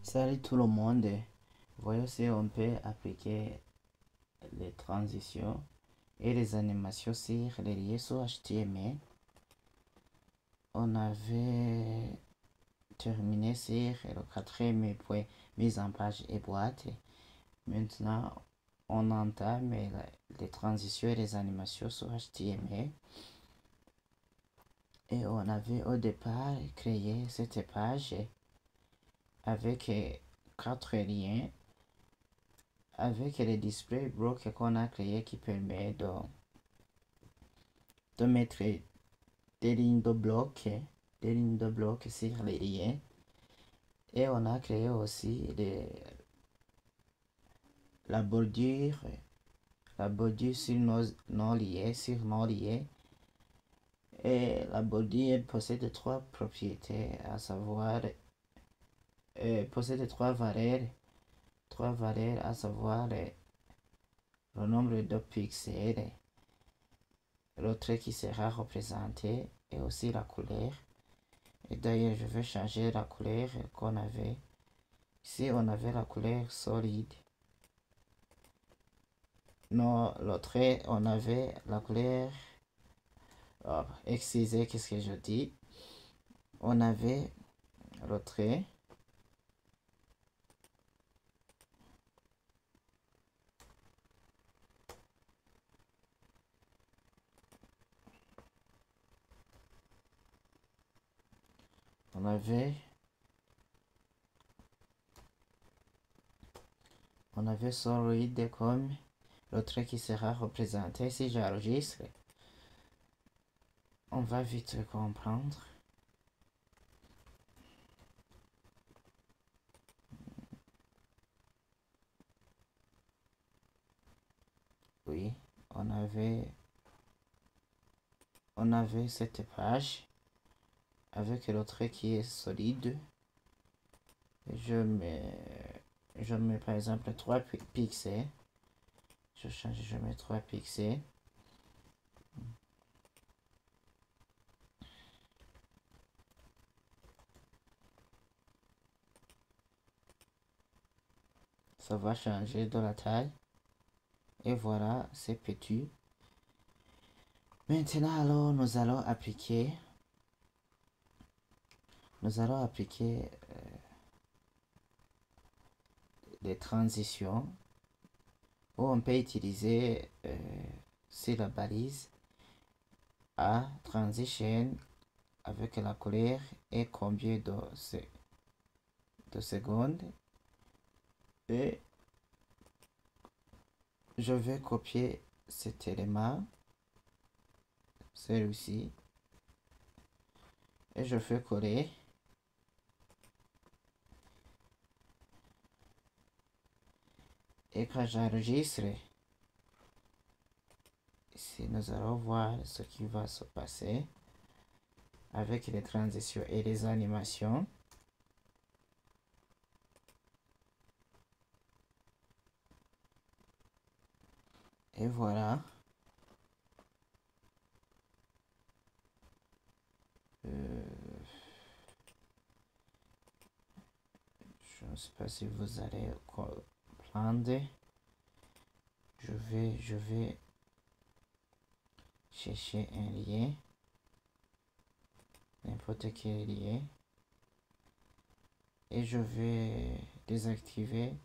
Salut tout le monde. Voyons si on peut appliquer les transitions et les animations sur les liens sur HTML. On avait terminé sur le quatrième point, mise en page et boîte. Maintenant, on entame les transitions et les animations sur HTML. Et on avait au départ créé cette page avec 4 liens, avec les display blocs qu'on a créé qui permet de mettre des lignes de blocs sur les liens. Et on a créé aussi la bordure sur nos liens. Et la bordure possède trois propriétés, à savoir, possède trois valeurs, à savoir le nombre de pixels, le trait qui sera représenté et aussi la couleur. Et d'ailleurs, je vais changer la couleur qu'on avait. Ici, on avait la couleur solide. Non, le trait, on avait la couleur. Oh, excusez, qu'est-ce que je dis? On avait le trait. On avait solide comme le trait qui sera représenté. Si j'enregistre, on va vite comprendre. Oui, on avait cette page avec le trait qui est solide. Je mets par exemple 3 pixels. Je mets 3 pixels. Ça va changer de la taille. Et voilà, c'est petit. Maintenant, alors, nous allons appliquer des transitions où on peut utiliser c'est la balise à transition avec la couleur et combien de secondes. Et je vais copier cet élément, celui-ci, et je fais coller. Et quand j'enregistre, ici nous allons voir ce qui va se passer avec les transitions et les animations. Et voilà. Je ne sais pas si vous allez comprendre. Je vais chercher un lien, n'importe quel lien, et je vais désactiver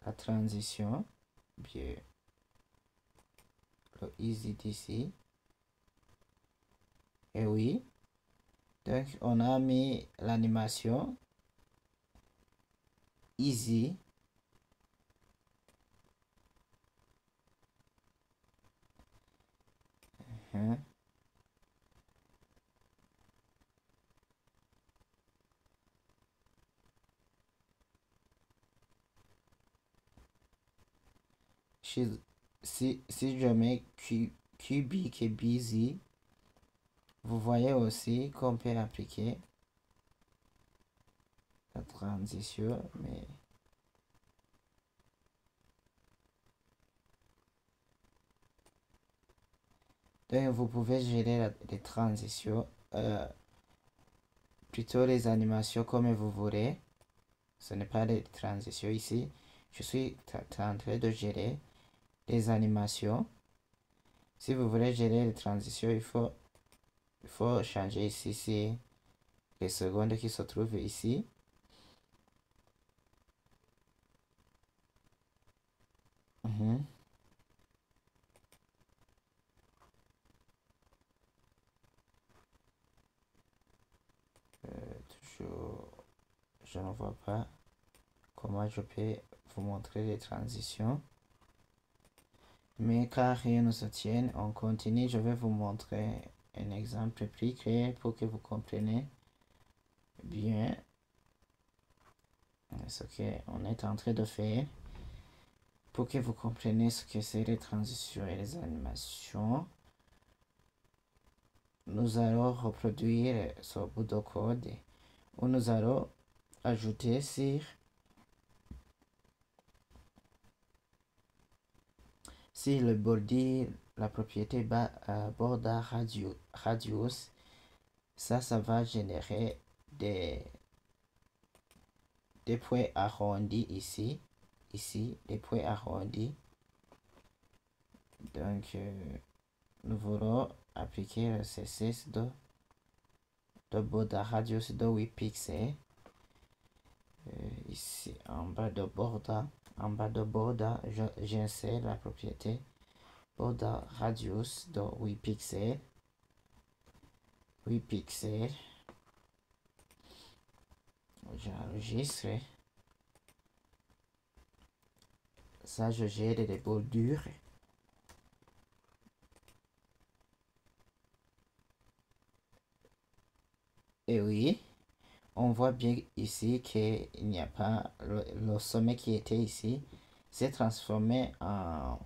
la transition, bien le easy d'ici. Et oui, donc on a mis l'animation easy. Si je mets cubique et busy, vous voyez aussi qu'on peut appliquer la transition, mais donc vous pouvez gérer les transitions plutôt les animations comme vous voulez. Ce n'est pas les transitions ici. Je suis en train de gérer les animations. Si vous voulez gérer les transitions, il faut changer ici, les secondes qui se trouvent ici. Toujours, je ne vois pas comment je peux vous montrer les transitions. Mais car rien ne se tienne, on continue. Je vais vous montrer un exemple plus clair pour que vous compreniez bien ce qu'on est en train de faire. Pour que vous compreniez ce que c'est les transitions et les animations, nous allons reproduire ce bout de code où nous allons ajouter sur le border la propriété border radius. Ça va générer des points arrondis ici, des points arrondis. Donc, nous voulons appliquer le CSS de border radius de 8 pixels. Ici, en bas de border, j'insère la propriété border radius de 8 pixels. 8 pixels. J'enregistre. Ça, je gère les bordures. Et oui, on voit bien ici qu'il n'y a pas le sommet qui était ici s'est transformé en,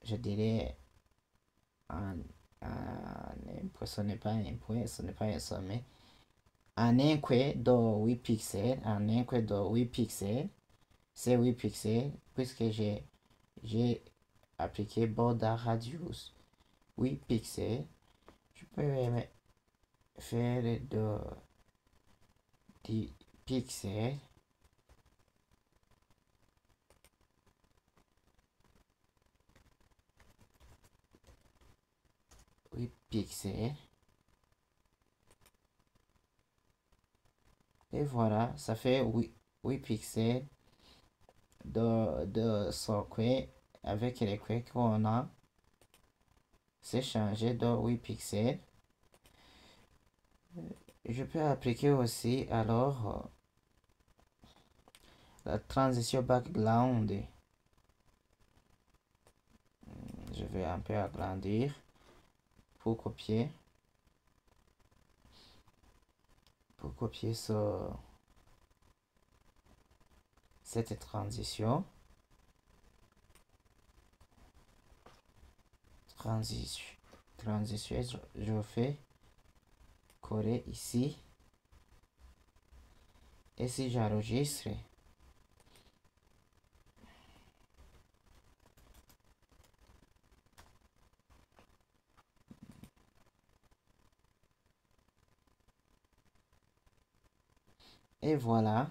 je dirais, en ce n'est pas un point, ce n'est pas un sommet, en un coin de 8 pixels, en un coin de 8 pixels, c'est 8 pixels, puisque j'ai appliqué border radius 8 pixels. Je peux faire de 10 pixels. Pixels. Et voilà, ça fait 8 pixels de son coin avec les coins qu'on a. C'est changé de 8 pixels. Je peux appliquer aussi alors la transition background. Je vais un peu agrandir pour copier. Pour copier cette transition. Transition, je fais coller ici. Et si j'enregistre, et voilà,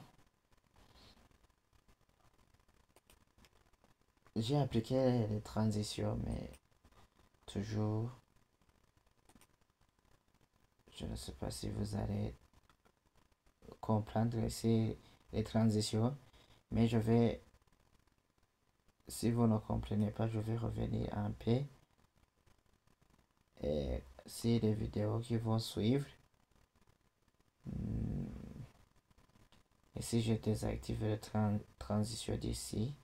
j'ai appliqué les transitions, mais toujours, je ne sais pas si vous allez comprendre ici les transitions, mais je vais, si vous ne comprenez pas, je vais revenir un peu et si les vidéos qui vont suivre. Et si je désactive la transition d'ici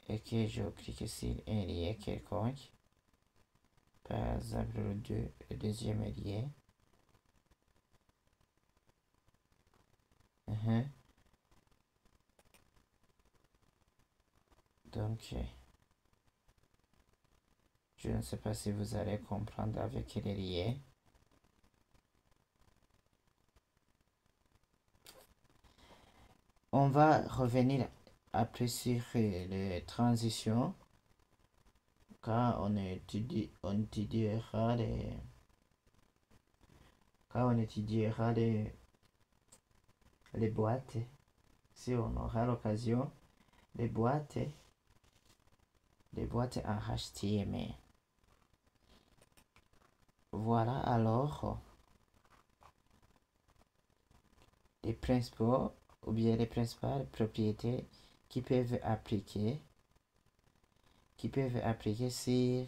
et que je clique sur un lien quelconque, par exemple le deuxième lien, donc je ne sais pas si vous allez comprendre avec les liens. On va revenir après sur les transitions quand on étudiera quand on étudiera les boîtes, si on aura l'occasion, les boîtes en HTML. Voilà alors les principaux ou bien les principales propriétés qui peuvent appliquer sur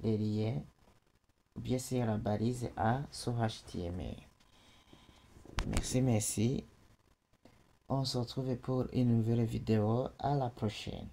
les liens ou bien sur la balise A sur HTML. Merci. On se retrouve pour une nouvelle vidéo. À la prochaine.